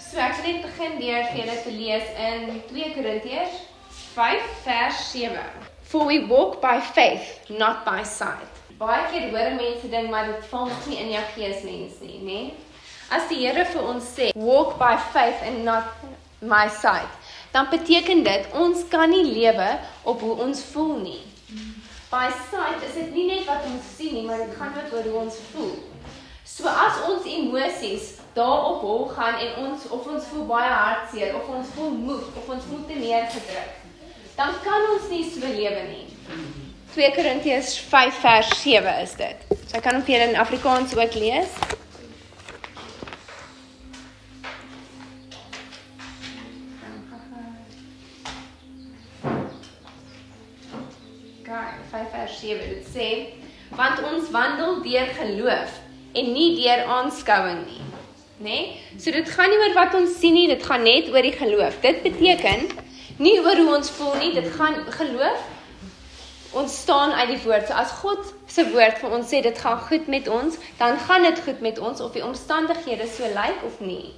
So ek wil net begin deur vir julle te lees in 2 Korintiërs 5 vers 7. For we walk by faith, not by sight. Baie keer hoor mense ding, maar dit val nog nie in jou gees mens nie, né? As die Here vir ons sê, walk by faith and not my sight, dan beteken dit, ons kan nie lewe op hoe ons voel nie. By sight is dit nie net wat ons sien nie, maar dit gaan ook oor hoe ons voel. So as ons emosies daarop hol gaan en of ons voel baie hartseer, of ons voel moeg, of ons voel te neergedruk, dan kan ons nie so lewe nie. 2 Korintiërs 5 vers 7 is dit. So ek kan hom vir julle in Afrikaans ook lees. Okay, 5 vers 7, dit sê, want ons wandel deur geloof en nie deur aanskouing nie. Nee? So dit gaan nie oor wat ons sien nie, dit gaan net oor die geloof. Dit beteken, nie oor hoe ons voel nie, dit gaan geloof, ons staan uit die woord. So as God se woord vir ons sê, dit gaan goed met ons, dan gaan dit goed met ons, of die omstandighede so lyk of nie.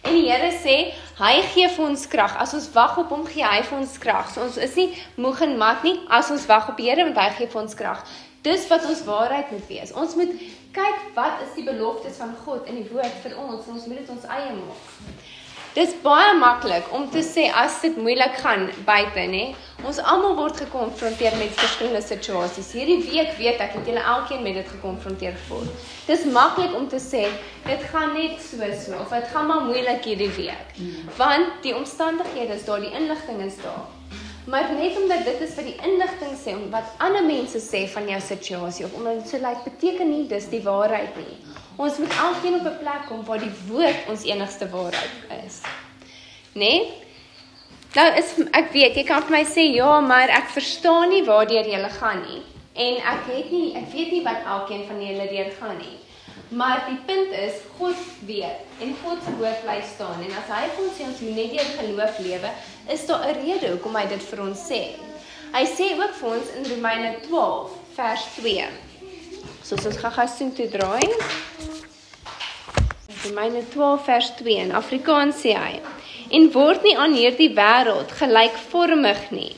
En die Here sê, hy gee vir ons krag. As ons wag op hom, gee hy vir ons krag. So ons is nie moeg en mat nie, as ons wag op die Here, want hy gee vir ons krag. Dis wat ons waarheid moet wees. Ons moet kyk, wat is die beloftes van God in die woord vir ons, en ons moet dit ons eie maak. Dis baie maklik om te sê, as dit moeilik gaan buite, né? Ons almal word gekonfronteer met verskillende situasies. Hierdie week weet ek, het julle elkeen met dit gekonfronteer word. Dis maklik om te sê, dit gaan net so, of dit gaan maar moeilik hierdie week. Want die omstandighede is daar, die inligting is daar. Maar net omdat dit is wat die inligting sê, om wat ander mense sê van jou situasie, of omdat dit so lyk, beteken nie, dis die waarheid nie. Ons moet elkeen op 'n plek kom waar die woord ons enigste waarheid is. Nee? Nou ek weet, jy kan vir my sê, ja, maar ek verstaan nie waardeur julle gaan nie. En ek weet nie wat elkeen van julle deur gaan nie. Maar die punt is, God weet, en God se woord bly staan. En as hy vir ons sê, ons moet net deur geloof lewe, is daar 'n rede hoekom hy dit vir ons sê. Hy sê ook vir ons in Romeine 12, vers 2. So ons gaan soen toe draai. Romeine 12 vers 2 in Afrikaans sê hy, en word nie aan hierdie wêreld gelykvormig nie,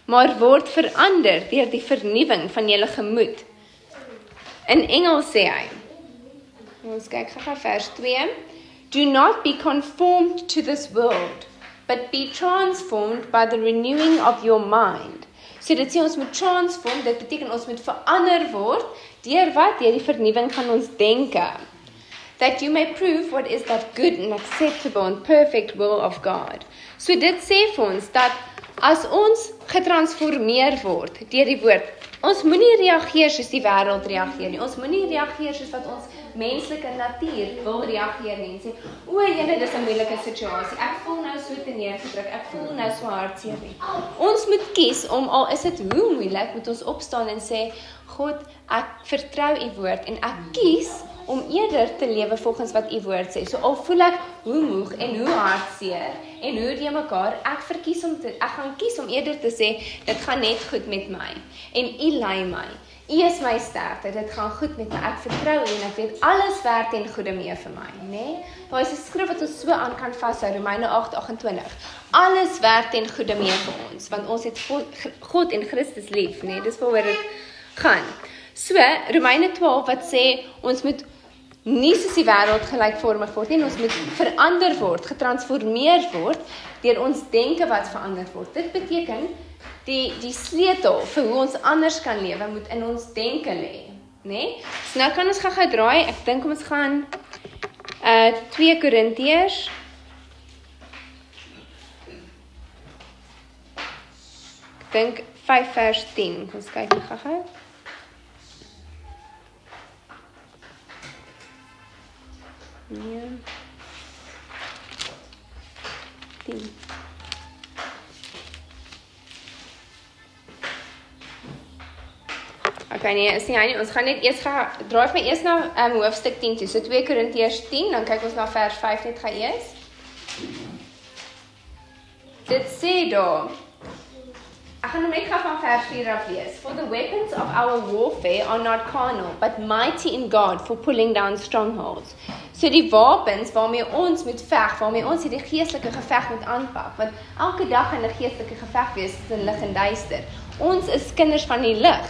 maar word verander deur die vernuwing van julle gemoed. In Engels sê hy, ons kyk gou vers 2, do not be conformed to this world, but be transformed by the renewing of your mind. So dit sê ons moet transform, dit beteken ons moet verander word, deur wat? Deur die vernuwing van ons denke. That you may prove what is that good and acceptable and perfect will of God. So dit sê vir ons, dat as ons getransformeer word, deur die woord, ons moenie reageer soos die wêreld reageer nie, ons moenie reageer soos wat ons menslike natuur wil reageer nie, en sê, o, julle, dis 'n moeilike situasie, ek voel nou so te neergedruk, ek voel nou so hartseer nie. Ons moet kies om, al is dit hoe moeilik, moet ons opstaan en sê, God, ek vertrou u woord, en ek kies om eerder te lewe volgens wat u woord sê. So al voel ek hoe moeg en hoe hartseer en hoe die mekaar, ek gaan kies om eerder te sê, dit gaan net goed met my, en u lei my. U is my sterkte, dit gaan goed met my, ek vertrou u en ek weet alles werk ten goeie mee vir my, né? Daar is 'n skrif wat ons so aan kan vashou, Romeine 8:28. Alles werk ten goeie mee vir ons, want ons het God en Christus lief, né? Dis waaroor dit gaan. So, Romeine 12 wat sê, ons moet nie soos die wêreld gelykvormig word nie, ons moet verander word, getransformeer word, deur ons denke wat verander word. Dit beteken, die sleutel vir hoe ons anders kan lewe, moet in ons denke lê, né? So nou kan ons gou draai, ek dink ons gaan 2 Korintiërs, ek dink 5 vers 10, ons kyk gou. Nee. 10. Okay, nee, is nie hy nie. Ons gaan net eers draai my eers na hoofstuk 10 toe. So 2 Korintiërs 10, dan kyk ons na vers 5 net eers. Dit sê daar, ek gaan net gou van vers 4 af lees. For the weapons of our warfare are not carnal, but mighty in God for pulling down strongholds. So die wapens waarmee ons moet veg, waarmee ons hierdie geestelike geveg moet aanpak, want elke dag in 'n geestelike geveg wees tussen lig en duister. Ons is kinders van die lig,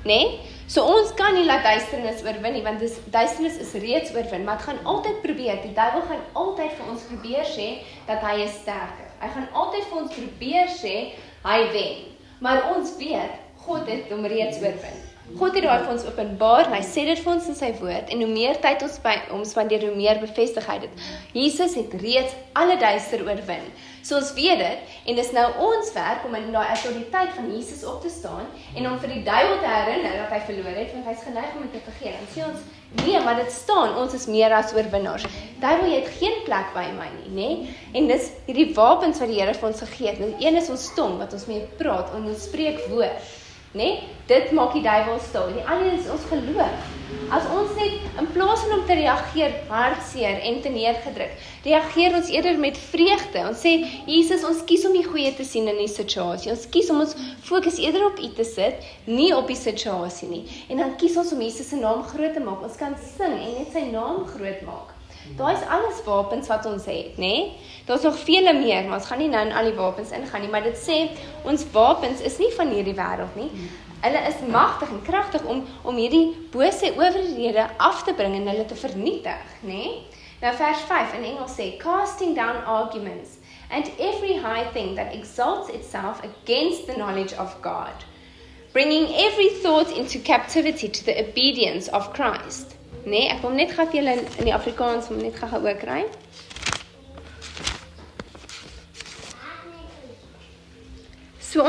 né? So ons kan nie laat duisternis oorwin nie, want duisternis is reeds oorwin, maar het gaan altyd probeer, die duiwel gaan altyd vir ons probeer sê, dat hy is sterker. Hy gaan altyd vir ons probeer sê, hy wen. Maar ons weet, God het hom reeds oorwin. God het daai vir ons openbaar, hy sê dit vir ons in sy woord, en hoe meer tyd ons by hom spandeer, hoe meer bevestig hy dit. Jesus het reeds alle duister oorwin. So ons weet dit, en dis nou ons werk om in daai autoriteit van Jesus op te staan, en om vir die duiwel te herinner dat hy verloor het, want hy is geneig om dit te vergeet. En sê ons, nee, maar dit staan, ons is meer as oorwinnaars. Duiwel, jy het geen plek by my nie, né? En dis hierdie wapens wat die Here vir ons gegee het. Die een is ons tong, wat ons mee praat, en ons spreek woord. Nee, dit maak die duiwel stil. Die ander is ons geloof. As ons net, in plaas van om te reageer hartseer en te neergedruk, reageer ons eerder met vreugde. Ons sê, Jesus, ons kies om die goeie te sien in die situasie. Ons kies om ons fokus eerder op U te sit, nie op die situasie nie. En dan kies ons om Jesus se naam groot te maak. Ons kan sing en net sy naam groot maak. Daar is alles wapens wat ons het, né? Daar's nog vele meer, maar ons gaan nie nou in al die wapens ingaan nie, maar dit sê, ons wapens is nie van hierdie wêreld nie. Hulle is magtig en kragtig om hierdie bose owerhede af te bring en hulle te vernietig, né? Nou vers 5 in Engels sê, casting down arguments and every high thing that exalts itself against the knowledge of God, bringing every thought into captivity to the obedience of Christ. Nee, ek wil net gou vir julle in die Afrikaans om net gou ook kry. So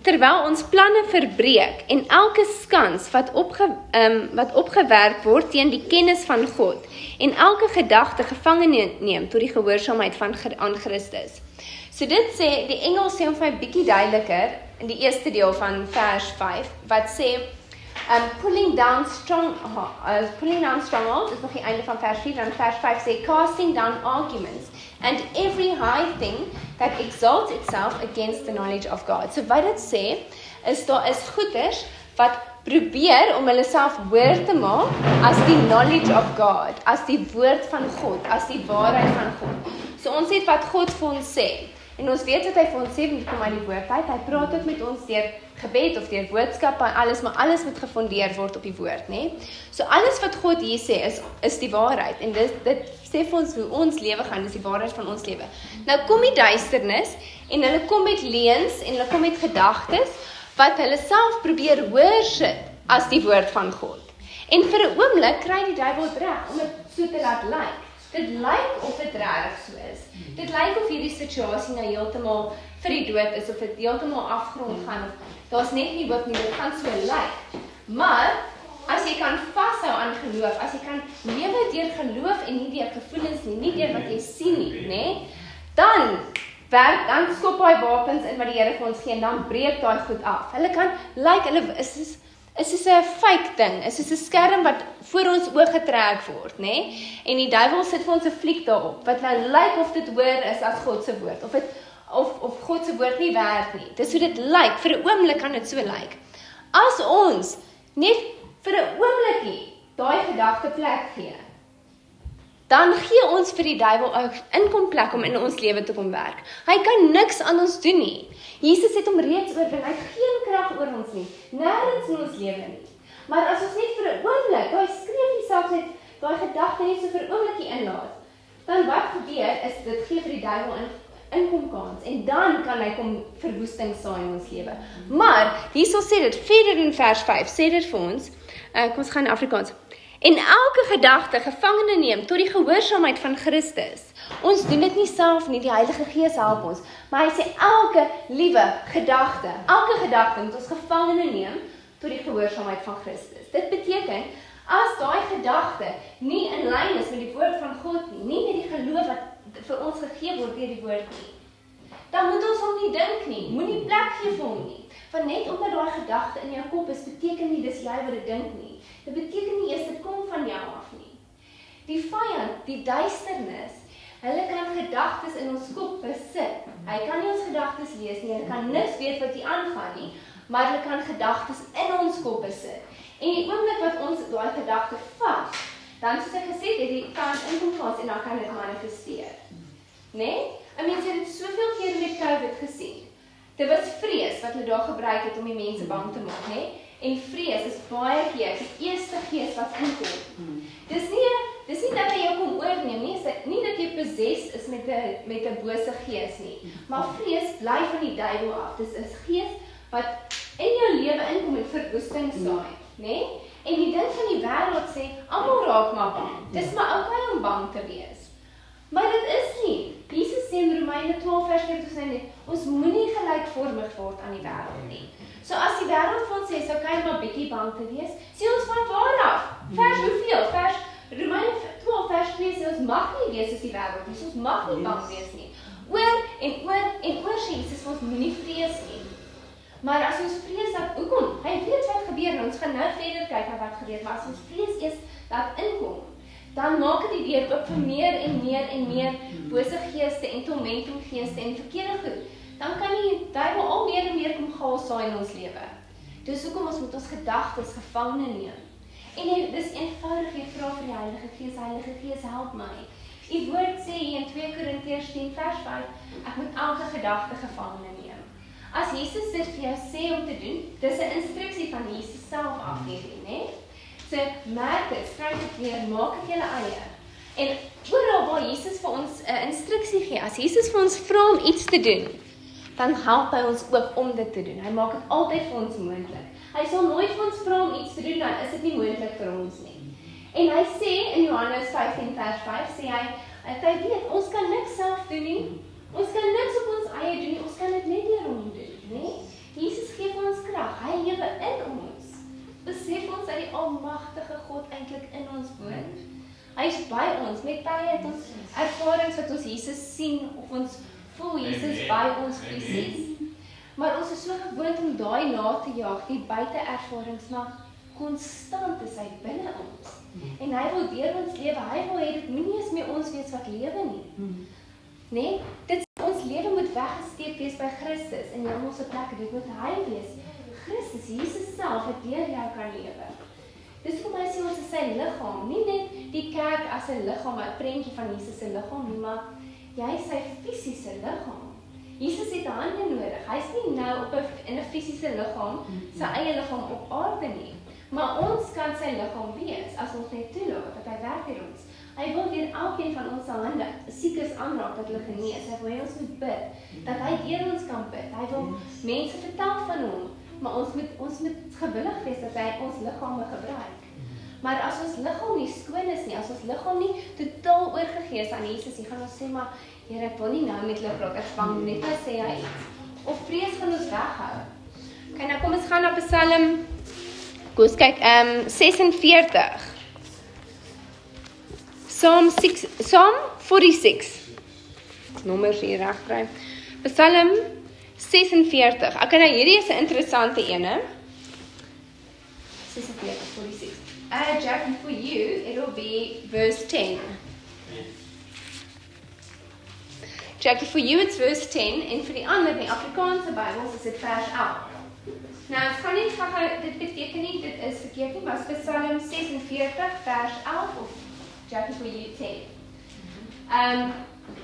terwyl ons planne verbreek en elke skans wat opgewerk word teen die kennis van God en elke gedagte gevange neem tot die gehoorsaamheid aan Christus. So dit sê, die Engels sê om vir my bietjie duideliker in die eerste deel van vers 5 wat sê pulling down strongholds is nog die einde van vers 4, dan vers 5 sê, casting down arguments, and every high thing that exalts itself against the knowledge of God. So wat dit sê, is daar is goeders wat probeer om hulle self hoor te maak as die knowledge of God, as die woord van God, as die waarheid van God. So ons het wat God vir ons sê, en ons weet wat hy vir ons sê, want kom uit die woord uit, hy praat ook met ons deur gebed of deur boodskap en alles, maar alles moet gefondeer word op die woord, né? So alles wat God hier sê is die waarheid, en dit sê vir ons hoe ons lewe gaan, dis die waarheid van ons lewe. Nou kom die duisternis, en hulle kom met leuns, en hulle kom met gedagtes, wat hulle self probeer hoorsit as die woord van God. En vir 'n oomblik kry die duiwel dit reg om dit so te laat lyk. Dit lyk of dit reg so is. Dit lyk of hierdie situasie nou heeltemal vir die dood is, of dit heeltemal afgrond gaan, of daar's net nie hoop nie, dit gaan so lyk. Maar, as jy kan vashou aan geloof, as jy kan lewe deur geloof en nie deur gevoelens nie deur wat jy sien nie, né? Dan skop hy wapens in wat die Here vir ons gee, en dan breek daai goed af. Hulle kan hulle is soos 'n fake ding, is soos 'n skerm wat voor ons oë getrek word, né? En die duiwel sit vir ons 'n fliek daarop, wat nou lyk of dit hoor is as God se woord, of God se woord nie werk nie. Dis hoe dit lyk, vir 'n oomblik kan dit so lyk. As ons net vir 'n oomblikie daai gedagte plek gee, dan gee ons vir die duiwel 'n inkomplek om in ons lewe te kom werk. Hy kan niks aan ons doen nie. Jesus het hom reeds oorwin, hy het geen krag oor ons nie, nêrens in ons lewe nie. Maar as ons net vir 'n oomblik, daai skreef selfs net, daai gedagte net so vir 'n oomblikie inlaat, dan wat gebeur is, dit gee vir die duiwel 'n inkomkans, en dan kan hy kom verwoesting saai in ons lewe. Maar, hierso sê dit, verder in vers 5, sê dit vir ons, kom ons gaan in Afrikaans, en elke gedagte gevangene neem tot die gehoorsaamheid van Christus. Ons doen dit nie self nie, die Heilige Gees help ons, maar hy sê elke liewe gedagte moet ons gevangene neem tot die gehoorsaamheid van Christus. Dit beteken, as daai gedagte nie in lyn is met die woord van God nie met die geloof wat vir ons gegee word deur die woord nie, dan moet ons hom nie dink nie, moenie plek gee vir hom nie. Want net omdat daai gedagte in jou kop is, beteken nie dis jy wat dit dink nie. Dit beteken nie eers dit kom van jou af nie. Die vyand, die duisternis, hulle kan gedagtes in ons kop besit. Hy kan nie ons gedagtes lees nie, hy kan niks weet wat hier aangaan nie, maar hulle kan gedagtes in ons kop besit. En die oomblik wat ons daai gedagte vat, dan soos ek gesê het, die kans inkom vir ons en dan kan dit manifesteer. Nee? En mense het soveel keer met COVID gesien. Dit was vrees wat hulle daar gebruik het om die mense bang te maak, nee? En vrees is baie keer die eerste gees wat inkom. Dis nie dat hy jou kom oorneem nie, nie dat jy possessed is met 'n bose gees nie. Maar vrees bly van die duiwel af. Dis 'n gees wat in jou lewe inkom en verwoesting saai, nee? En die ding van die wêreld sê, almal raak maar bang. Dis maar okay om bang te wees. Maar dit is nie. Jesus sê in Romeine 12 vers 14, ons moenie gelykvormig word aan die wêreld nie. So as die wêreld van sê, so kan jy maar bietjie bang te wees, sê ons van waar af? Vers hoeveel? Romeine 12 vers 2 sê ons mag nie wees as die wêreld nie, so ons mag nie bang wees nie. Oor sê Jesus, ons moenie vrees nie. Maar as ons vrees dat, hoekom? Hy weet wat gebeur en ons gaan nou verder kyk na wat gebeur, maar as ons vrees eers dat inkom, dan maak dit die deur oop vir meer en meer bose geeste en tormentinggeeste en verkeerde goed. Dan kan die duiwel al meer en meer kom chaos saai in ons lewe. Dis hoekom ons moet ons gedagtes gevangene neem. En dis eenvoudig, jy vra vir die Heilige Gees, help my. Die woord sê hier in 2 Korintiërs 10 vers 5, ek moet elke gedagte gevangene neem. As Jesus dit vir jou sê om te doen, dis 'n instruksie van Jesus self af hierdie, né? So, merk dit, skryf dit weer, maak dit julle eie. En oral waar Jesus vir ons 'n instruksie gee, as Jesus vir ons vra om iets te doen, dan help hy ons ook om dit te doen. Hy maak dit altyd vir ons moontlik. Hy sal nooit vir ons vra om iets te doen, dan is dit nie moontlik vir ons nie. En hy sê in Johannes 15 vers 5, sê hy weet, ons kan niks self doen nie. Ons kan niks op ons eie doen nie, ons kan dit net deur hom doen, né? Jesus gee vir ons krag, hy lewe in ons. Besef ons dat die almagtige God eintlik in ons woon. Hy is by ons, met tye het ons ervarings wat ons Jesus sien, of ons voel Jesus by ons fisies. Maar ons is so gewoond om daai na te jaag, die buite-ervarings, maar konstant is hy binne ons. En hy wil deur ons lewe, hy wil hê dit moenie eens meer ons wees wat lewe nie. Nee, ons lewe moet weggesteek wees by Christus, in hemelse plekke, dit moet hy wees. Christus, Jesus self, het deur jou kan lewe. Dis vir my sê ons is sy liggaam, nie net die kerk as 'n liggaam, 'n prentjie van Jesus se liggaam nie, maar jy is sy fisiese liggaam. Jesus het hande nodig. Hy's nie nou in 'n fisiese liggaam, sy eie liggaam op aarde nie. Maar ons kan sy liggaam wees as ons net toelaat dat hy werk in ons. Hy wil deur elkeen van ons se hande siekes aanraak dat hulle genees. Hy wil ons moet bid, dat hy deur ons kan bid. Hy wil mense vertel van hom, maar ons moet gewillig wees dat hy ons liggame gebruik. Maar as ons liggaam nie skoon is nie, as ons liggaam nie totaal oorgegee is aan Jesus, jy gaan ons sê, maar Here, ek wil nie nou met hulle praat, ek vang net as sê hy iets. Of vrees gaan ons weghou. Okay, nou kom ons gaan na Psalm, kom ons kyk, 46. Psalm 46. Nommers hier regkry. Psalm 46. Okay, nou hierdie is 'n interessante ene. 46. Jackie, for you, it'll be verse 10. Jackie, for you it's verse 10, en vir die ander, die Afrikaanse Bybels, is dit vers 11. Nou, ek gaan nie gou dit beteken nie, dit is verkeerd nie, maar is Psalm 46, vers 11, of Jackie, for you 10.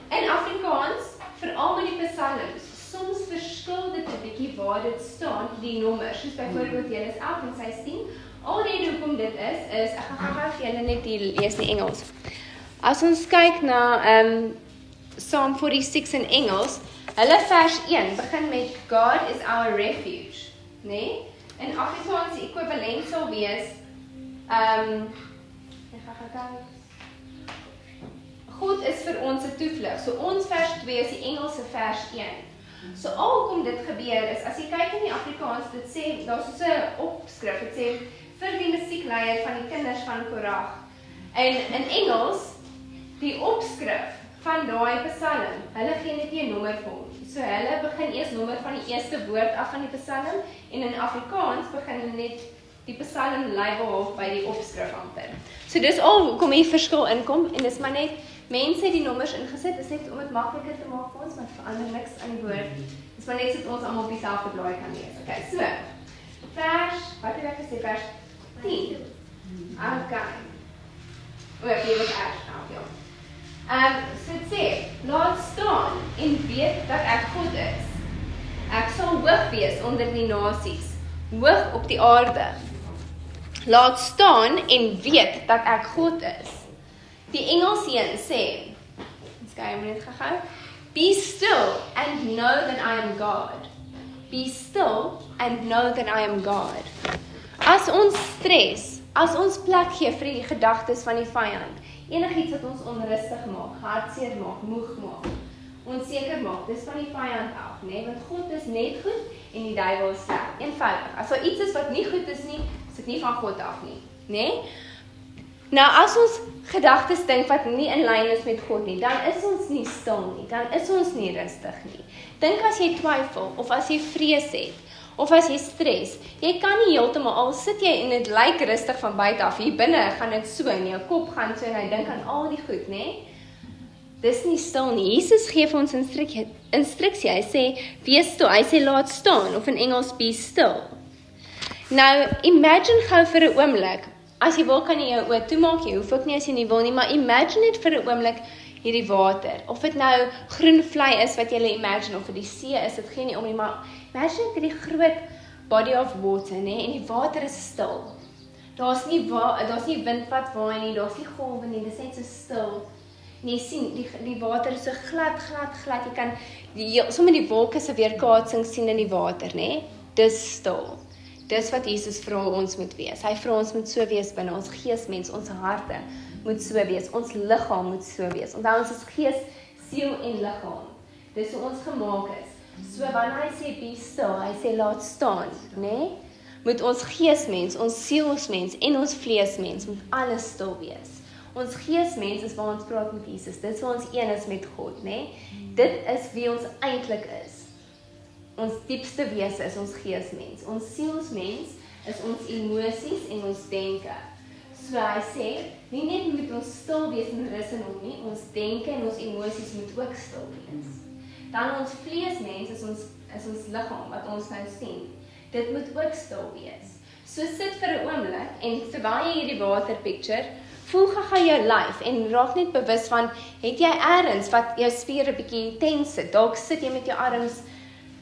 In Afrikaans, veral met die psalms, soms verskil dit 'n bietjie waar dit staan, die nommers, soos byvoorbeeld julle is 11 en 16. Alrede hoekom dit is, ek gaan gou vir julle net die lees in Engels. As ons kyk na Psalm 46 in Engels, hulle vers 1 begin met God is our refuge, nee? In Afrikaans die ekwivalent sal wees, God is vir ons 'n toevlug. So ons vers 2 is die Engelse vers 1. So alkom dit gebeur is, as jy kyk in die Afrikaans, dit sê, daar is so 'n opskrif, dit sê, vir die musiekleier van die kinders van Korag. En in Engels, die opskrif van daai psalm, hulle gee net nie 'n nommer vir hom. So hulle begin eers nommer van die eerste woord af van die psalm, en in Afrikaans begin hulle net die psalm label by die opskrif amper. So dis al hoekom hier verskil inkom, en dis maar net, mense het die nommers ingesit, is net om dit makliker te maak vir ons, maar verander niks aan die woord. Dis maar net so dat ons almal op dieselfde blaai kan lees. Okay, so, wat het ek gesê, vers 10. Okay. Jy was erg, ja. So dit sê, laat staan en weet dat ek God is. Ek sal hoog wees onder die nasies, hoog op die aarde. Laat staan en weet dat ek God is. Die Engels een sê, net gehou, be still and know that I am God. Be still and know that I am God. As ons stres, as ons plek gee vir die gedagtes van die vyand, enigiets wat ons onrustig maak, hartseer maak, moeg maak, onseker maak, dis van die vyand af, nee? Want God is net goed en die duiwel is sleg. Eenvoudig. As daar iets is wat nie goed is nie, is dit nie van God af nie, nee? Nou as ons gedagtes dink wat nie in lyn is met God nie, dan is ons nie stil nie, dan is ons nie rustig nie. Dink as jy twyfel, of as jy vrees het, of as jy stres, jy kan nie heeltemal, al sit jy en dit lyk rustig van buite af, hier binne gaan dit so, en jou kop gaan so, en hy dink aan al die goed, nee? Dis nie stil nie. Jesus gee vir ons instruksie, hy sê, wees stil, hy sê, laat staan, of in Engels, be still. Nou, imagine gou vir 'n oomblik, as jy wil kan jy jou oë toemaak, jy hoef ook nie as jy nie wil nie, maar imagine net vir 'n oomblik hierdie water, of dit nou groen vlei is wat jy imagine, of dit die see is, dit gee nie om nie, maar imagine net hierdie groot body of water, nee, en die water is stil. Daar's nie wind wat waai nie, daar's nie golwe nie, dit is net so stil. En jy sien, die water is so glad, jy kan sommer die wolke se weerkaatsing sien in die water, nee, dis stil. Dis wat Jesus vra ons moet wees. Hy vra ons moet so wees binne ons geesmens, ons harte moet so wees, ons liggaam moet so wees. Onthou ons is gees, siel en liggaam. Dis hoe ons gemaak is. So wanneer hy sê be still, hy sê laat staan, né? Moet ons geesmens, ons sielsmens en ons vleesmens moet alles stil wees. Ons geesmens is waar ons praat met Jesus. Dit is waar ons een is met God, né? Dit is wie ons eintlik is. Ons diepste wese is ons geesmens. Ons sielsmens is ons emosies en ons denke. So hy sê, nie net moet ons stil wees en rus in hom nie, ons denke en ons emosies moet ook stil wees. Dan ons vleesmens is ons liggaam wat ons nou sien. Dit moet ook stil wees. So sit vir 'n oomblik en terwyl jy hierdie water picture, voel gou jou lyf en raak net bewus van, het jy ergens wat jou spiere bietjie tens sit? Dalk sit jy met jou arms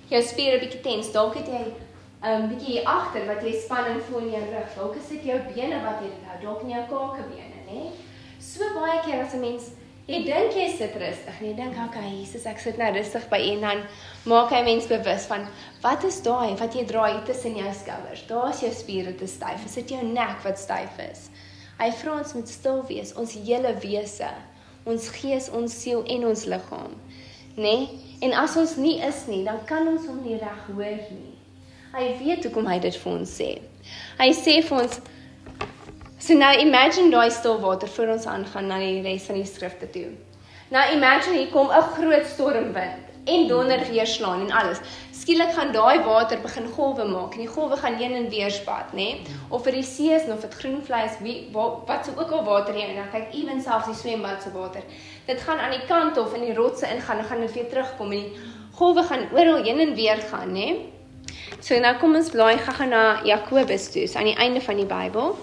jou spiere bietjie tens, dalk het jy bietjie hier agter wat jy spanning voel in jou rug, dalk is dit jou bene wat jy dit hou, dalk in jou kakebene, né? So baie keer as 'n mens, jy dink jy sit rustig, en jy dink, okay, Jesus, ek sit nou rustig by U, en dan maak hy mens bewus van, wat is daai, wat jy draai tussen jou skouers, daar is jou spiere te styf, is dit jou nek wat styf is? Hy vra ons moet stil wees, ons hele wese, ons gees, ons siel en ons liggaam, né? En as ons nie is nie, dan kan ons hom nie reg hoor nie. Hy weet hoekom hy dit vir ons sê. Hy sê vir ons, so nou imagine daai stil water voor ons aangaan na die res van die skrifte toe. Nou imagine hier kom 'n groot stormwind en donder weerslaan en alles. Skielik gaan daai water begin golwe maak en die golwe gaan heen en weer spat, né? Of vir die see is of dit groen vleis, wat so ook al water jy, en dan kyk ewen selfs die swembad se water. Dit gaan aan die kant of in die rotse ingaan, dan gaan dit weer terugkom en die golwe gaan oral heen en weer gaan, né? So nou kom ons blaai gou na Jakobus toe, so aan die einde van die Bybel.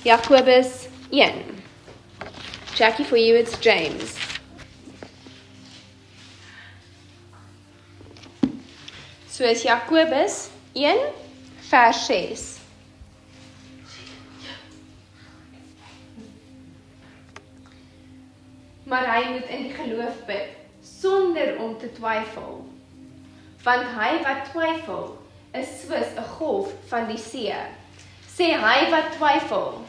Jakobus 1. Jackie, for you it's James. So is Jakobus 1 vers 6. Maar hy moet in die geloof bid, sonder om te twyfel. Want hy wat twyfel, is soos 'n golf van die see. Sê hy wat twyfel,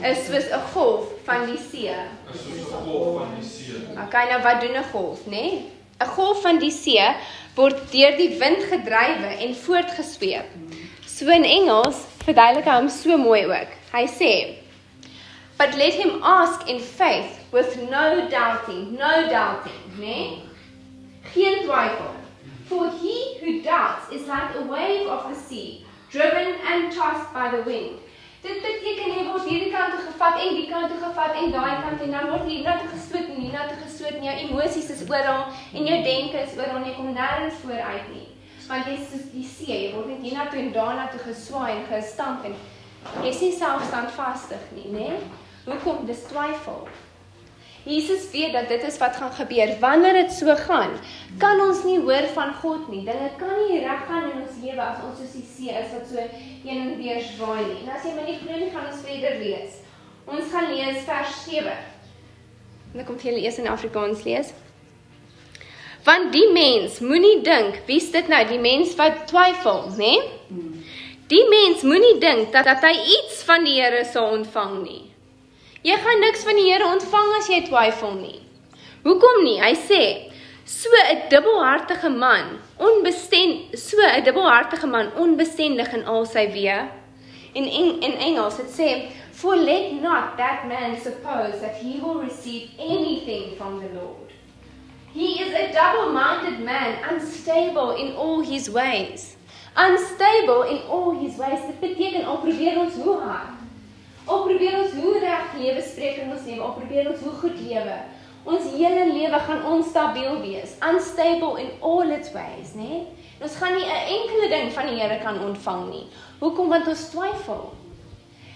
is soos 'n golf van die see. Okay, nou wat doen 'n golf, né? 'n golf van die see word deur die wind gedrywe en voortgesweep. So in Engels verduidelik hy hom so mooi ook. Hy sê, but let him ask in faith with no doubting, né? Geen twyfel. For he who doubts is like a wave of the sea, driven and tossed by the wind. Dit beteken jy word hierdie kant toe gevat en die kant toe gevat en daai kant en dan word jy hierna toe gestoot en hierna toe gestoot en jou emosies is oral en jou denke is oral en jy kom nêrens vooruit nie. Want jy is soos die see, jy word net hierna toe en daarna toe geswaai en gestamp en Jy is nie self standvastig nie, né? Hoekom? Dis twyfel. Jesus weet dat dit is wat gaan gebeur. Wanneer dit so gaan, kan ons nie hoor van God nie. Dinge kan nie reg gaan in ons lewe as ons soos die see is wat so heen en weer zwaai nie. En as jy my nie glo nie, gaan ons verder lees. Ons gaan lees vers 7. En dan kom jy eers in Afrikaans lees. Want die mens moenie dink, wie is dit nou? Die mens wat twyfel, né? Die mens moenie dink dat hy iets van die Here sal ontvang nie. Jy gaan niks van die Here ontvang as jy twyfel nie. Hoekom nie? Hy sê, so 'n dubbelhartige man onbestendig in al sy weë. In Engels het sê, for let not that man suppose that he will receive anything from the Lord. He is a double-minded man, unstable in all his ways. Unstable in all his ways. Dit beteken, al probeer ons hoe hard. Al probeer ons hoe reg lewe spreek in ons lewe, al probeer ons hoe goed lewe. Ons hele lewe gaan onstabiel wees. Unstable in all its ways, né? Ons gaan nie 'n enkele ding van die Here kan ontvang nie. Hoekom? Want ons twyfel.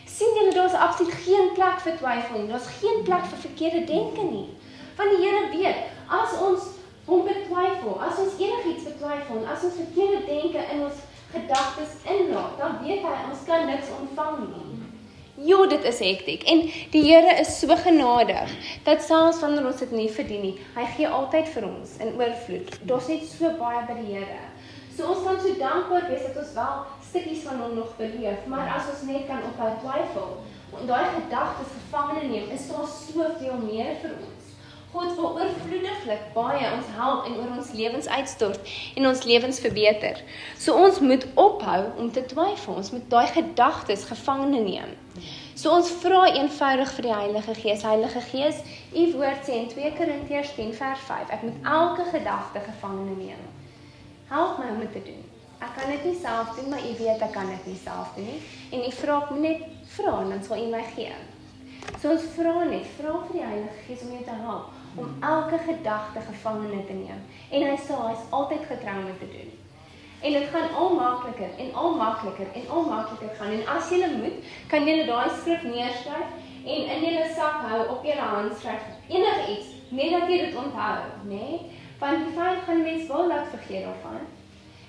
Sien julle, daar's absoluut geen plek vir twyfel nie. Daar's geen plek vir verkeerde denke nie. Want die Here weet, as ons hom betwyfel, as ons enigiets betwyfel, en as ons verkeerde denke in ons gedagtes inlaat, dan weet hy, ons kan niks ontvang nie. Jo, dit is hektiek. En die Here is so genadig, dat selfs wanneer ons dit nie verdien nie, hy gee altyd vir ons in oorvloed. Daar's net so baie by die Here. So ons kan so dankbaar wees dat ons wel stukkies van hom nog beleef, maar as ons net kan ophou twyfel, en daai gedagtes gevangene neem, is daar soveel meer vir ons. God wil oorvloediglik baie ons help en oor ons lewens uitstort en ons lewens verbeter. So ons moet ophou om te twyfel, ons moet daai gedagtes gevangene neem. So ons vra eenvoudig vir die Heilige Gees. Heilige Gees, u woord sê in 2 Korintiërs 10 vers 5, ek moet elke gedagte gevangene neem. Help my om dit te doen. Ek kan dit nie self doen, maar u weet ek kan dit nie self doen nie. En u vra, ek moet net vra, en dan sal u my gee. So ons vra vir die Heilige Gees om jou te help, om elke gedagte gevangene te neem. En hy is altyd getrou om dit te doen. En dit gaan al makliker gaan. En as jy moet, kan jy daai skrif neerskryf en in jou sak hou, op jou hand skryf, enige iets, net dat jy dit onthou, né? Want die vyand gaan mens wel laat vergeet daarvan.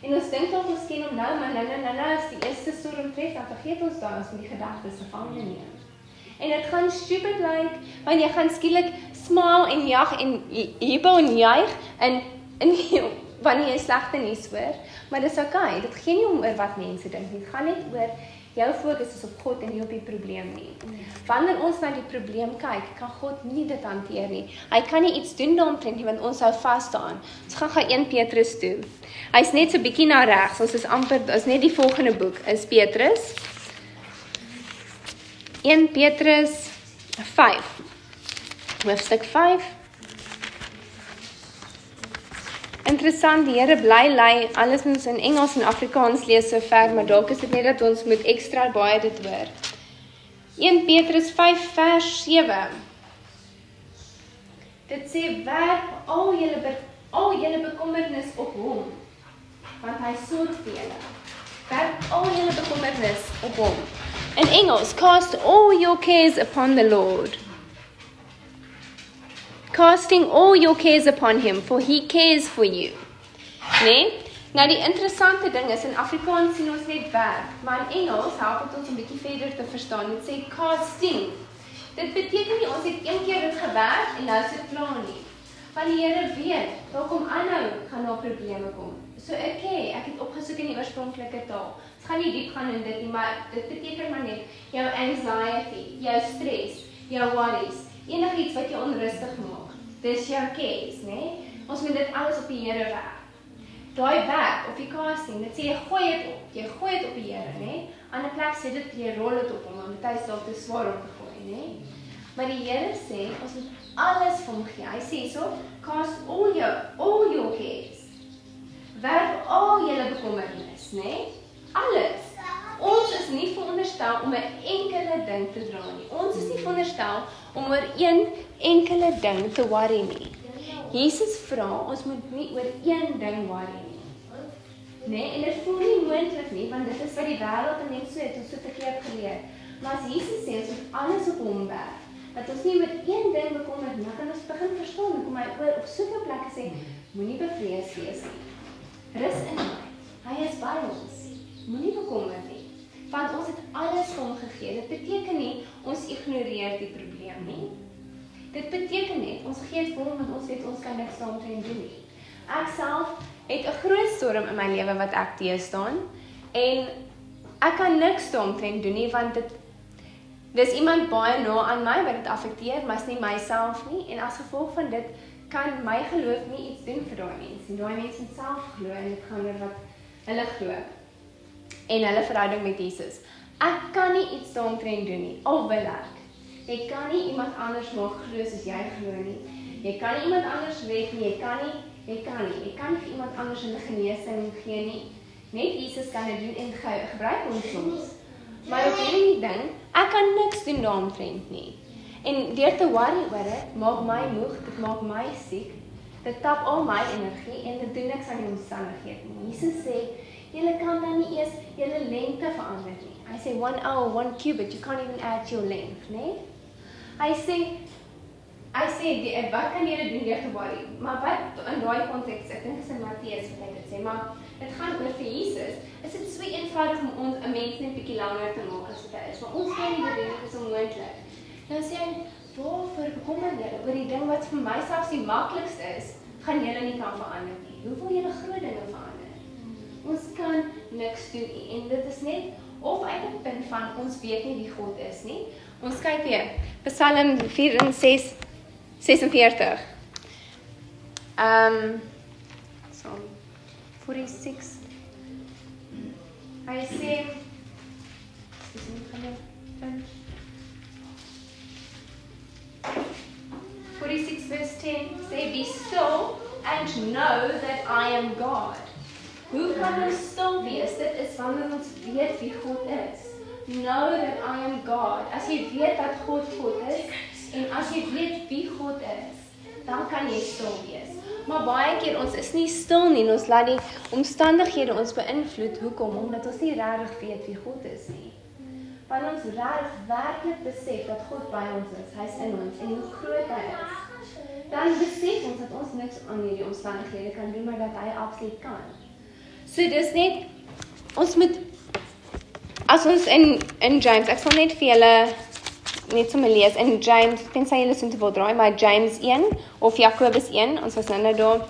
En ons dink dat ons ken hom nou, maar nou, as die eerste storm tref, dan vergeet ons daai, ons moet die gedagtes gevangene neem. En dit gaan stupid lyk, want jy gaan skielik smile en jag en jubel en juig en wanneer jy slegte nuus hoor, maar dis okay, dit gaan nie om oor wat mense dink nie, dit gaan net oor jou fokus is op God en nie op die probleem nie. Wanneer ons na die probleem kyk, kan God nie dit hanteer nie. Hy kan nie iets doen daaromtrent nie, want ons hou vas daaraan. Ons gaan 1 Petrus toe. Hy's net so bietjie na regs, ons is net die volgende boek, is Petrus. 1 Petrus 5, hoofstuk 5. Interessant, die Here bly lei, alles ons in Engels en Afrikaans lees so ver, maar dalk is dit net dat ons moet ekstra baie dit hoor. 1 Petrus 5 vers 7. Dit sê, werp al julle bekommernis op hom, want hy sorg vir julle. Werp al julle bekommernis op hom. In Engels, cast all your cares upon the Lord. Casting all your cares upon him, for he cares for you. Nee? Nou die interessante ding is, in Afrikaans sien ons net werk, maar in Engels help het ons 'n bietjie verder te verstaan. Dit sê casting. Dit beteken nie, ons het een keer dit gewerk en nou is dit klaar nie. Want die Here weet, daar kom aanhou, gaan daar probleme kom. So ek het opgesoek in die oorspronklike taal. Dit gaan nie diep gaan in dit nie, maar dit beteken maar net jou anxiety, jou stress, jou worries, enigiets wat jou onrustig maak. Dis jou cares, né? Ons moet dit alles op die Here werk. Daai werk op die casting, dit sê jy gooi dit op die Here, né? Aan 'n plek sê dit jy rol dit op hom, want dit is dalk te swaar om te gooi, né? Maar die Here sê ons moet alles vir hom gee. Hy sê so, cast all your cares. Werp al julle bekommernis, né? Alles. Ons is nie veronderstel om 'n enkele ding te dra nie. Ons is nie veronderstel om oor een enkele ding te worry nie. Jesus vra, ons moet nie oor een ding worry nie. Nee, en dit voel nie moontlik nie, want dit is wat die wêreld en net so het ons so verkeerd geleer. Maar as Jesus sê, ons moet alles op hom werk, dat ons nie met een ding bekommerd nie, dan kan ons begin verstaan, en kom hy oor op soveel plekke sê, moenie bevrees wees nie. Rus in my, hy is by ons, moenie bekommerd nie, want ons het alles vir hom gegee. Dit beteken nie, ons ignoreer die probleem nie. Dit beteken net, ons gee het vir hom, want ons weet ons kan niks daaromtrent doen nie. Ek self het 'n groot storm in my lewe wat ek teëstaan, en ek kan niks daaromtrent doen nie, want dis iemand baie na aan my wat dit affekteer, maar is nie myself nie, en as gevolg van dit kan my geloof nie iets doen vir daai mense, en daai mense self glo, en dit gaan oor wat hulle glo, en hulle verhouding met Jesus. Ek kan nie iets daaromtrent doen nie, al wil ek. Jy kan nie iemand anders maak glo soos jy glo nie. Jy kan nie iemand anders red nie, jy kan nie vir iemand anders 'n genesing gee nie. Net Jesus kan dit doen en gebruik ons soms. Maar op hierdie ding, ek kan niks doen daaromtrent nie. En deur te worry oor dit, maak my moeg, dit maak my siek, dit tap al my energie en dit doen niks aan die omstandighede nie. Jesus sê, julle kan dan nie eers julle lengte verander nie. Hy sê 1 hour, 1 cubit, you can't even add your length, nee? Hy sê, wat kan julle doen deur te worry? Maar wat in daai konteks, ek dink is in Matteus wat hy dit sê, maar dit gaan oor vir Jesus, is dit so eenvoudig om ons 'n mens net 'n bietjie langer te maak as wat hy is, maar ons kan nie dit is onmoontlik. Nou sê hy, waarvoor bekommer julle oor die ding wat vir my selfs die maklikste is, gaan julle nie kan verander nie. Hoe wil julle groot dinge verander? Ons kan niks doen nie, en dit is net of uit 'n punt van ons weet nie wie God is nie. Ons kyk weer, Psalm 46. Psalm 46. Hy sê, 46 verse 10 say, be still and know that I am God. Hoe kan ons stil wees? Dit is wanneer ons weet wie God is. Know that I am God. As jy weet dat God is, en as jy weet wie God is, dan kan jy stil wees. Maar baie keer ons is nie stil nie, en ons laat die omstandighede ons beïnvloed. Hoekom? Omdat ons nie regtig weet wie God is nie. Wanneer ons regtig werklik besef dat God by ons is, hy's in ons, en hoe groot hy is, dan besef ons dat ons niks aan hierdie omstandighede kan doen, maar dat hy absoluut kan. So dis net, ons moet, as ons in James, ek sal net vir julle net sommer lees, in James, tensy julle so te wil draai, maar James 1, of Jakobus 1, ons was nou daar,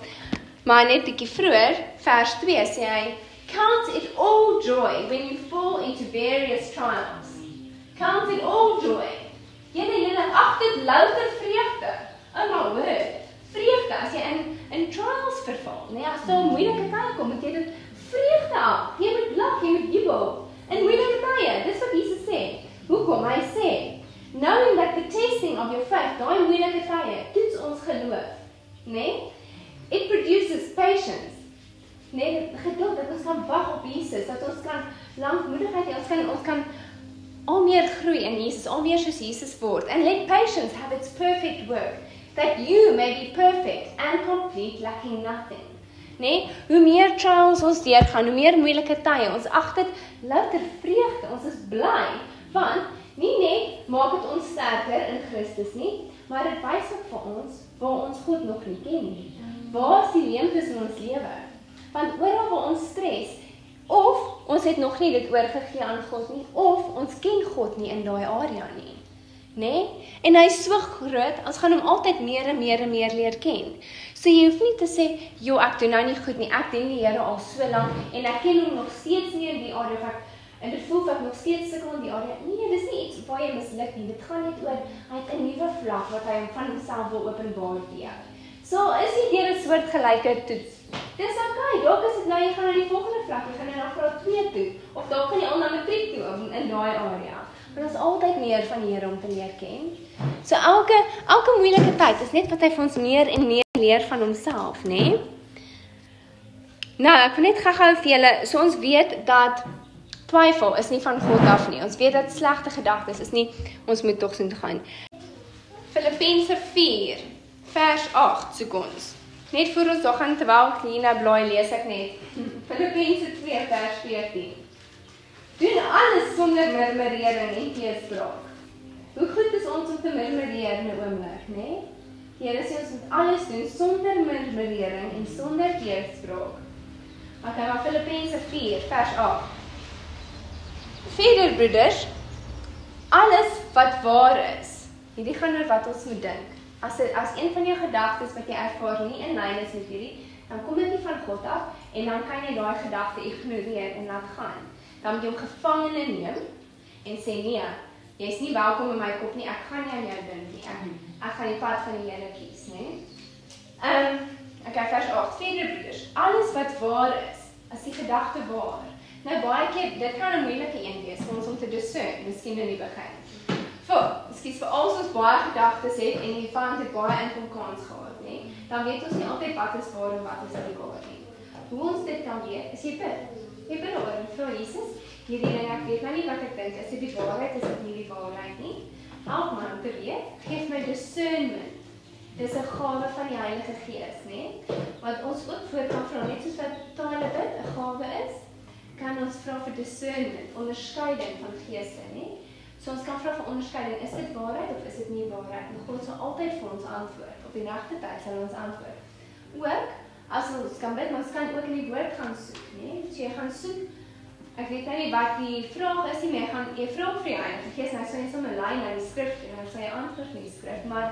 maar net bietjie vroeër, vers 2, sê hy, count it all joy when you fall into various trials. Count it all joy. Julle ag dit louter vreugde. Oh my word. Vreugde as jy in trials verval, nee, as daar moeilike tye kom, moet jy dit vreugde af. Jy moet lag, jy moet jubel. In moeilike tye, dis wat Jesus sê. Hoekom? Hy sê, knowing that the testing of your faith, daai moeilike tye, toets ons geloof. Nee? It produces patience. Nee, geduld, dat ons kan wag op Jesus, dat ons kan lankmoedigheid, ons kan al meer groei in Jesus, al meer soos Jesus word. And let patience have its perfect work, that you may be perfect and complete, lacking nothing. Nee, hoe meer trials ons deurgaan, hoe meer moeilike tye, ons ag dit louter vreugde, ons is bly, want nie net maak dit ons sterker in Christus nie, maar dit wys ook vir ons waar ons God nog nie ken nie. Waar is die leemtes in ons lewe? Want oral waar ons stres, of ons het nog nie dit oorgegee aan God nie, of ons ken God nie in daai area nie. Nee? En hy is so groot, ons gaan hom altyd meer en meer leer ken. So jy hoef nie te sê, joh, ek doen nou nie goed nie, ek dien die Here al so lank, en ek ken hom nog steeds nie in die area, en dit voel ek nog steeds sukkel in die area. Nee, dis nie iets waar jy misluk nie, dit gaan net oor, hy het 'n nuwe vlak, wat hy van homself wil openbaar vir jou. So is jy deur 'n soortgelyke toets. Dis okay, dalk is dit nou, jy gaan na die volgende vlak, jy gaan na graad 2 toe, of dalk kan jy al na matriek toe, in daai area. Maar ons altyd meer van die Here om te leer ken. So elke moeilike tyd is net wat hy vir ons meer en meer leer van homself, né? Nou, ek wil net gou vir julle, so ons weet dat twyfel is nie van God af nie. Ons weet dat slegte gedagtes is nie, ons moet tog so toe gaan. Filippense 4, vers 8, soek ons. Net voor ons daar gaan terwyl ek hier nou blaai lees ek net. Filippense 2 vers 14. Doen alles sonder murmurering en teespraak. Hoe goed is ons om te murmureer in 'n oomblik, né? Die Here sê ons moet alles doen sonder murmurering en sonder teespraak. Okay, maar Filippense 4 vers 8. Verder broeders, alles wat waar is. Hierdie gaan oor wat ons moet dink. As een van jou gedagtes wat jy ervaar nie in lyn is met hierdie, dan kom dit nie van God af en dan kan jy daai gedagte ignoreer en laat gaan. Dan moet jy hom gevangene neem en sê nee, jy's nie welkom in my kop nie, ek gaan nie aan jou dink nie. Ek gaan die pad van die Here kies, né? Okay, vers 8. Verder broeders, alles wat waar is die gedagte waar. Nou baie keer, dit kan 'n moeilike een wees vir ons om te discern, miskien in die begin. Vir ons baie gedagtes het en die vyand het baie inkomkans gehad, né? Dan weet ons nie altyd wat is waar en wat is nie waar nie. Hoe ons dit kan weet, is jy bid. Jy bid oor en vra Jesus, hierdie ding ek weet nou nie wat ek dink, is dit die waarheid, is dit nie die waarheid nie? Help my om te weet, geef my discernment. Dis 'n gawe van die Heilige Gees, né? Wat ons ook voor kan vra, net soos wat tale bid 'n gawe is, kan ons vra vir discernment, onderskeiding van geeste, né? So ons kan vra vir onderskeiding, is dit waarheid of is dit nie waarheid? En God sal altyd vir ons antwoord, op die regte tyd sal ons antwoord. Ook, as ons kan bid, ons kan ook in die woord gaan soek, né? So jy gaan soek, ek weet nou nie wat die vraag is nie, maar jy vra vir die Heilige Gees, nou sal jy sommer 'n lyn na die skrif en dan sal jy antwoord in die skrif, maar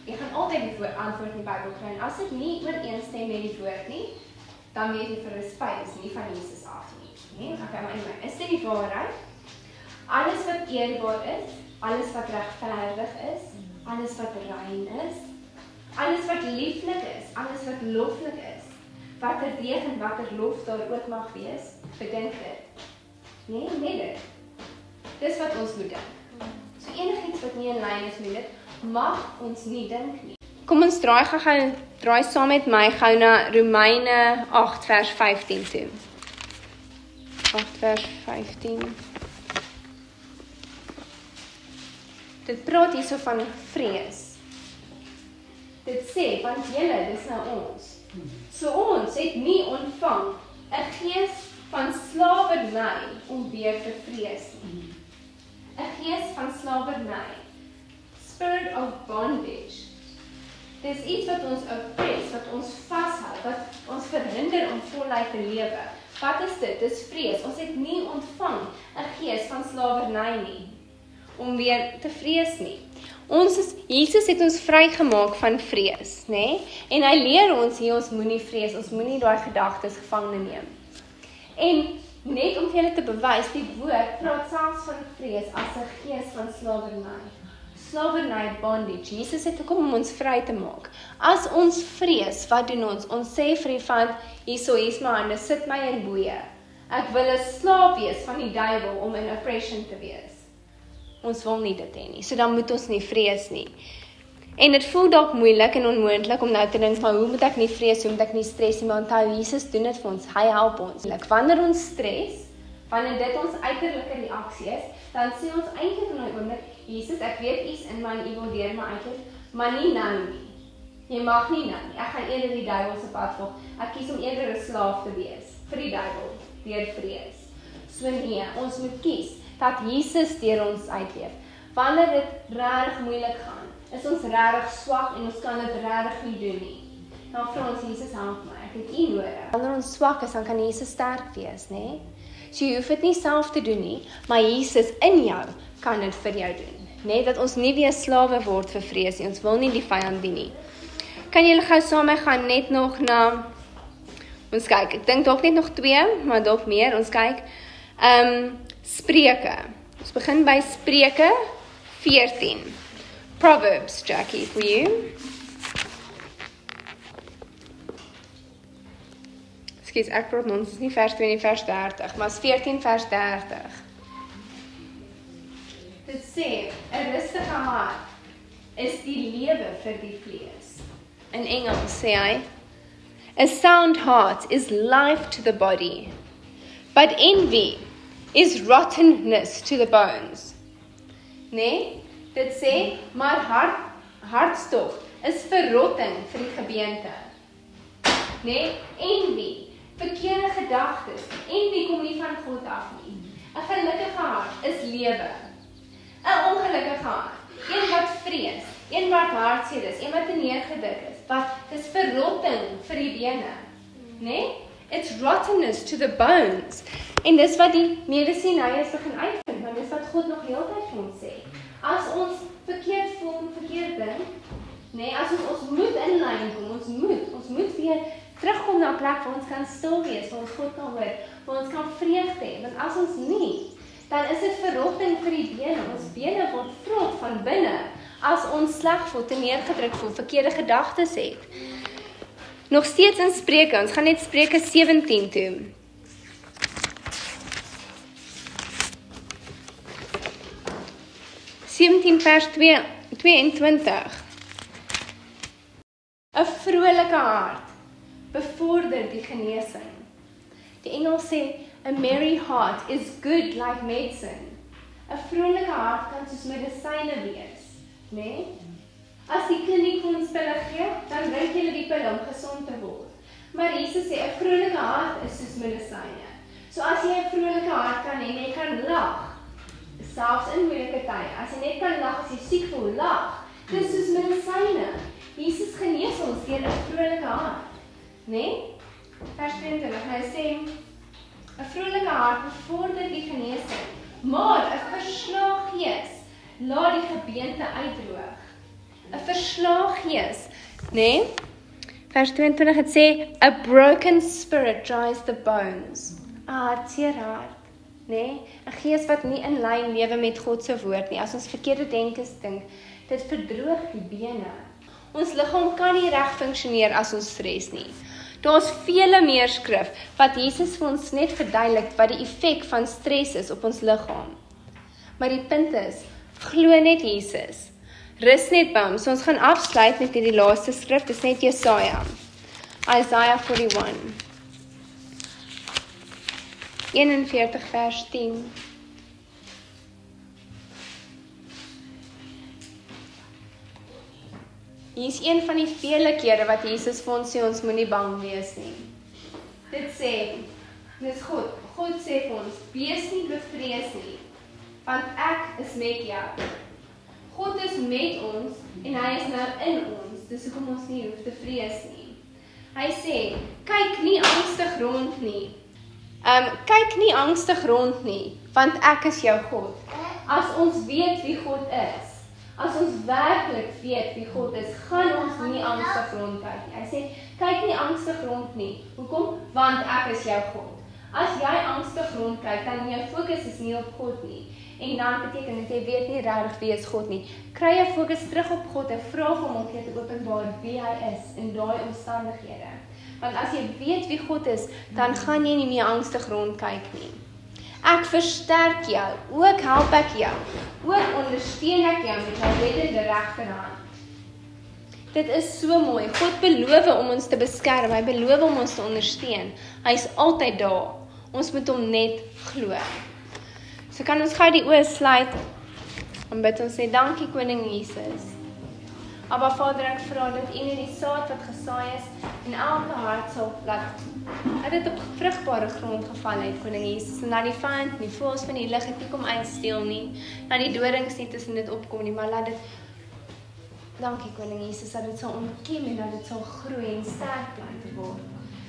jy gaan altyd die antwoord in die Bybel kry. En as dit nie ooreenstem met die woord nie, dan weet jy vir 'n spyt is nie van Jesus af nie, né? Okay, maar anyway, is dit die waarheid? Alles wat eerbaar is, alles wat regverdig is, alles wat rein is, alles wat lieflik is, alles wat loflik is, watter deeg en watter lof daar ook mag wees, bedink dit. Nee, dit. Dis wat ons moet dink. So enigiets wat nie in lyn is met dit, mag ons nie dink nie. Kom ons draai saam met my gou na Romeine 8 vers 15 toe. 8 vers 15. Dit praat hierso van vrees. Dit sê, want julle, dis nou ons. So ons het nie ontvang 'n gees van slawerny om weer te vrees nie. 'n Gees van slawerny. Spirit of bondage. Dis iets wat ons oppress, wat ons vashou, wat ons verhinder om voluit te lewe. Wat is dit? Dis vrees. Ons het nie ontvang 'n gees van slawerny nie, om weer te vrees nie. Jesus het ons vrygemaak van vrees, né? En hy leer ons hier, ons moenie vrees, ons moenie daai gedagtes gevangene neem. En net om vir julle te bewys, die woord praat selfs van vrees as 'n gees van slawerny. Slawerny, bondage. Jesus het gekom om ons vry te maak. As ons vrees, wat doen ons? Ons sê vir die vyand, hier's my hande, sit my in boeye. Ek wil 'n slaaf wees van die duiwel om in oppression te wees. Ons wil nie dit hê nie, so dan moet ons nie vrees nie. En dit voel dalk moeilik en onmoontlik om nou te dink, maar hoe moet ek nie vrees, hoe moet ek nie stres nie, maar onthou, Jesus doen dit vir ons, hy help ons. Wanneer ons stres, wanneer dit ons uiterlike reaksie is, dan sê ons eintlik in daai oomblik, Jesus, ek weet U is in my en U wil deur my uitlos, maar nie nou nie. Jy mag nie nou nie, ek gaan eerder die duiwel se pad volg, ek kies om eerder 'n slaaf te wees, vir die duiwel, deur vrees. So nee, ons moet kies, dat Jesus deur ons uitleef. Wanneer dit regtig moeilik gaan, is ons regtig swak en ons kan dit regtig nie doen nie. Dan vra ons Jesus, help my, ek het U nodig. Wanneer ons swak is, dan kan Jesus sterk wees, né? So jy hoef dit nie self te doen nie, maar Jesus in jou kan dit vir jou doen, né? Dat ons nie weer slawe word vir vrees nie, ons wil nie die vyand dien nie. Kan julle gou saam met my gaan net nog na, ons kyk, ek dink dalk net nog 2, maar dalk meer, ons kyk, Spreuke. Ons begin by Spreuke 14. Proverbs, Jackie, for you. Ekskuus, ek praat ons is nie vers 2 nie, vers 30, maar is 14 vers 30. Dit sê, 'n rustige hart is die lewe vir die vlees. In Engels sê hy, a sound heart is life to the body, but envy is rottenness to the bones. Nee, dit sê, maar hartstog is verrotting vir die gebeente. Nee, envy, verkeerde gedagtes. Envy kom nie van God af nie. 'n Gelukkige hart is lewe. 'n Ongelukkige hart, een wat vrees, een wat hartseer is, een wat neergedruk is, wat is verrotting vir die bene. Nee? It's rottenness to the bones. En dis wat die medisyne begin uitvind, want dis wat God nog heeltyd vir ons sê. As ons verkeerd voel, verkeerd dink, nee, as ons moet in lyn kom, ons moet weer terugkom na 'n plek waar ons kan stil wees, waar ons God kan hoor, waar ons kan vreugde hê, want as ons nie, dan is dit verrotting vir die bene. Ons bene word vrot van binne as ons sleg voel, te neergedruk voel, verkeerde gedagtes het. Nog steeds in Spreuke, ons gaan net Spreuke 17 toe. 17 vers 22. 'n Vrolike hart bevorder die genesing. Die Engels sê, a merry heart is good like medicine. 'n Vrolike hart kan soos medisyne wees, né? As die kliniek vir ons pille gee, dan drink jy die pil om gesond te word. Maar Jesus sê, 'n vrolike hart is soos medisyne. So as jy 'n vrolike hart kan hê, en jy kan lag, selfs in moeilike tye, as jy net kan lag, as jy siek voel, lag, dis soos medisyne. Jesus genees ons deur 'n vrolike hart, né? Vers 22, hy sê, 'n vrolike hart bevorder die genesing, maar 'n verslae gees laat die gebeente uitdroog. 'n verslae gees, né? Vers 22 het sê, a broken spirit dries the bones. Hartseer hart, né? 'n gees wat nie in lyn lewe met God se woord nie. As ons verkeerde denkes dink, dit verdroog die bene. Ons liggaam kan nie reg funksioneer as ons stres nie. Daar's vele meer skrif wat Jesus vir ons net verduidelik wat die effek van stres is op ons liggaam. Maar die punt is, glo net Jesus. Rus net by hom. So ons gaan afsluit met hierdie laaste skrif, dis net Jesaja. Isaiah 41. 41 vers 10. Hier is een van die vele kere wat Jesus vir ons sê, ons moenie bang wees nie. Dit sê, dis God. God sê vir ons, wees nie bevrees nie, want ek is met jou. God is met ons en hy is nou in ons, dis hoekom ons nie hoef te vrees nie. Hy sê, kyk nie angstig rond nie. Kyk nie angstig rond nie, want ek is jou God. As ons weet wie God is, as ons werklik weet wie God is, gaan ons nie angstig rondkyk nie. Hy sê, kyk nie angstig rond nie. Hoekom? Want ek is jou God. As jy angstig rondkyk, dan jou fokus is nie op God nie. En dan beteken dit, jy weet nie regtig wie is God nie. Kry jou fokus terug op God en vra hom om jou te openbaar wie hy is in daai omstandighede. Want as jy weet wie God is, dan gaan jy nie meer angstig rondkyk nie. Ek versterk jou, ook help ek jou, ook ondersteun ek jou met my reddende regterhand. Dit is so mooi, God beloof om ons te beskerm, hy beloof om ons te ondersteun, hy is altyd daar, ons moet hom net glo. So kan ons gou die oë sluit, en bid ons sê, dankie Koning Jesus. Aba Vader, ek vra dat U net die saad wat gesaai is, in elke hart sal laat, dat dit op vrugbare grond geval het, Koning Jesus, en dat die vyand nie voels van die lig het nie kom uitsteel nie, dat die dorings nie tussen dit opkom nie, maar laat dit, dankie Koning Jesus, dat dit sal ontkiem en dat dit sal groei en sterk bly te word.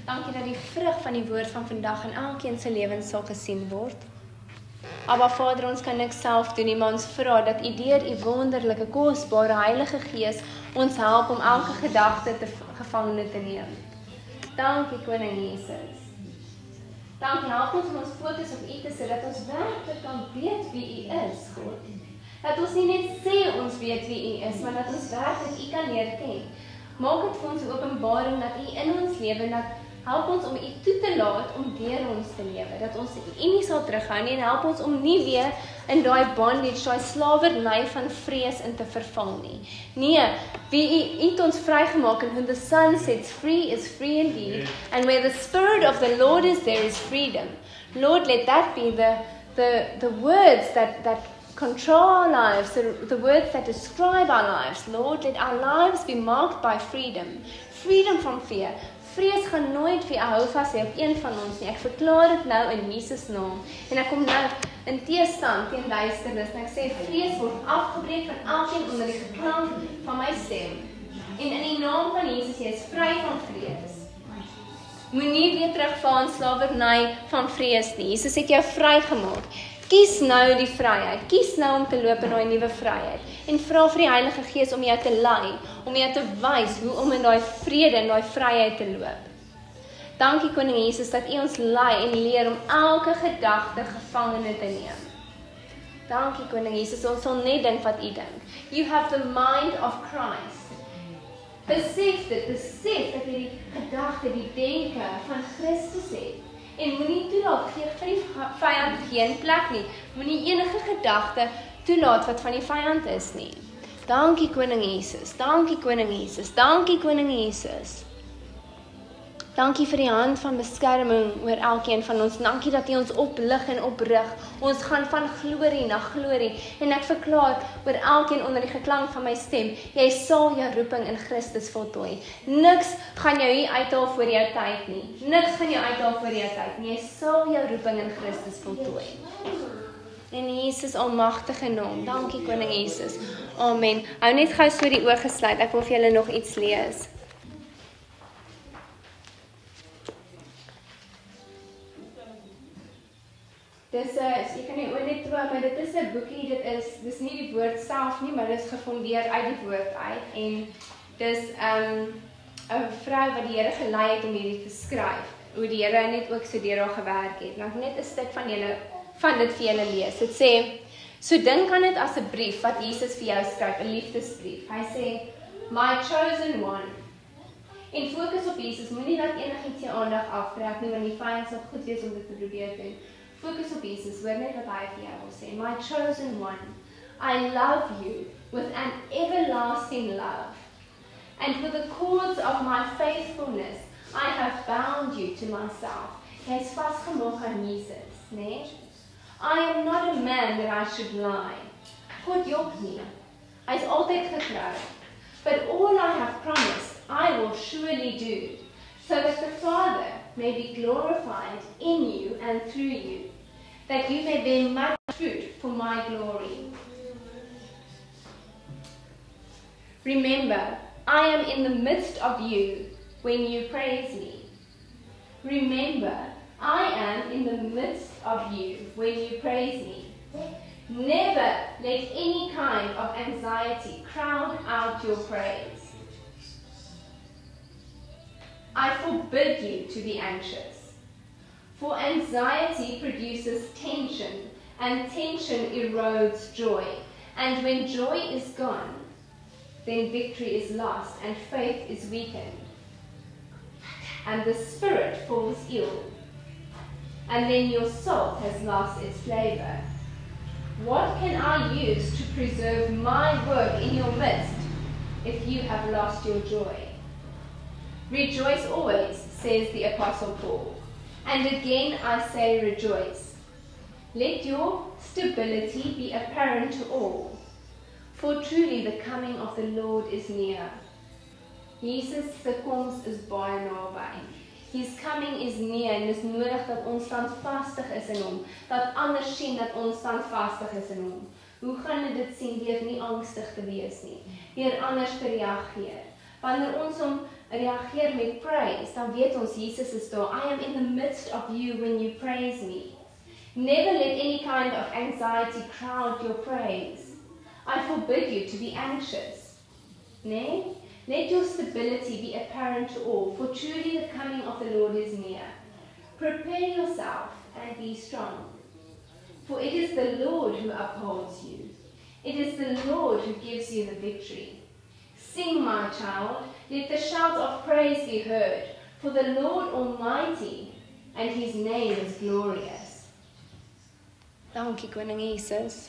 Dankie dat die vrug van die woord van vandag in elkeen se lewens sal gesien word. Aba Vader, ons kan niks self doen nie, maar ons vra dat U deur U wonderlike, kosbare Heilige Gees ons help om elke gedagte gevangene te neem. Dankie Koning Jesus. Dankie, help ons om ons fokus op U te sit, dat ons werklik kan weet wie U is, God. Dat ons nie net sê ons weet wie U is, maar dat ons werklik U kan leer ken. Maak dit vir ons 'n openbaring dat U in ons lewe, dat help ons om U toe te laat om deur ons te lewe, dat ons U nie sal terughou nie, en help ons om nie weer in daai bondage, daai slawerny van vrees in te verval nie. Nee, wie U het ons vrygemaak, and when the Son sets free is free indeed, and where the Spirit of the Lord is, there is freedom. Lord, let that be the words that control our lives, the words that describe our lives. Lord, let our lives be marked by freedom. Freedom from fear, vrees gaan nooit vir jou hou vas hê op een van ons nie. Ek verklaar dit nou in Jesus naam. En ek kom nou in teestand teen duisternis en ek sê vrees word afgebreek van elkeen onder die geklank van my stem. En in die naam van Jesus, jy is vry van vrees. Moenie weer terugval in slawerny van vrees nie. Jesus het jou vrygemaak. Kies nou die vryheid. Kies nou om te loop in daai nuwe vryheid. En vra vir die Heilige Gees om jou te lei, om jou te wys hoe om in daai vrede en daai vryheid te loop. Dankie Koning Jesus dat U ons lei en leer om elke gedagte gevangene te neem. Dankie Koning Jesus, ons sal net dink wat U dink. You have the mind of Christ. Besef dat jy die gedagte, die denke van Christus het. En moenie toelaat, gee vir die vyand geen plek nie. Moenie enige gedagte toelaat wat van die vyand is nie. Dankie Koning Jesus, dankie Koning Jesus, dankie Koning Jesus. Dankie vir die hand van beskerming oor elkeen van ons. Dankie dat U ons oplig en oprig. Ons gaan van glorie na glorie. En ek verklaar oor elkeen onder die geklank van my stem, jy sal jou roeping in Christus voltooi. Niks gaan jou hier uithaal voor jou tyd nie. Niks gaan jou uithaal voor jou tyd nie. Jy sal jou roeping in Christus voltooi. In Jesus almagtige naam. Dankie Koning Jesus. Amen. Hou net gou so die oë gesluit. Ek wil vir julle nog iets lees. Dis jy kan nie oor net toe, maar dit is 'n boekie, dis nie die woord self nie, maar dit is gefondeer uit die woord uit en dis 'n vrou wat die Here gelei het om hierdie te skryf. Hoe die Here net ook so deur haar gewerk het. Nou net 'n stuk van dit vir julle lees. Dit sê: "So dink aan dit as 'n brief wat Jesus vir jou skryf, 'n liefdesbrief." Hy sê: "My chosen one." En fokus op Jesus, moenie dat enigiets jou aandag aftrek nie, want die vyand sal goed wees om dit te probeer doen. Focus op Jesus, hoor net wat hy vir jou wil sê. My chosen one, I love you with an everlasting love. And with the cords of my faithfulness, I have bound you to myself. Jy is vasgemaak aan Jesus, né? I am not a man that I should lie. God jok nie. Hy is altyd getrou. But all I have promised, I will surely do, so that the Father may be glorified in you and through you, that you may bear much fruit for my glory. Remember, I am in the midst of you when you praise me. Remember, I am in the midst of you when you praise me. Never let any kind of anxiety crowd out your praise. I forbid you to be anxious, for anxiety produces tension, and tension erodes joy. And when joy is gone, then victory is lost, and faith is weakened, and the spirit falls ill, and then your salt has lost its flavor. What can I use to preserve my work in your midst if you have lost your joy? Rejoice always, says the Apostle Paul. And again I say rejoice. Let your stability be apparent to all, for truly the coming of the Lord is near. Jesus se koms is baie naby. His coming is near en is nodig dat ons standvastig is in hom, dat ander sien dat ons standvastig is in hom. Hoe gaan jy dit sien deur nie angstig te wees nie, deur anders te reageer? Wanneer ons hom reageer met praise, dan weet ons Jesus is daar. I am in the midst of you when you praise me. Never let any kind of anxiety crowd your praise. I forbid you to be anxious. Nay? Let your stability be apparent to all, for truly the coming of the Lord is near. Prepare yourself and be strong, for it is the Lord who upholds you. It is the Lord who gives you the victory. Sing, my child, let the shout of praise be heard, for the Lord Almighty, and his name is glorious. Dankie, Koning Jesus.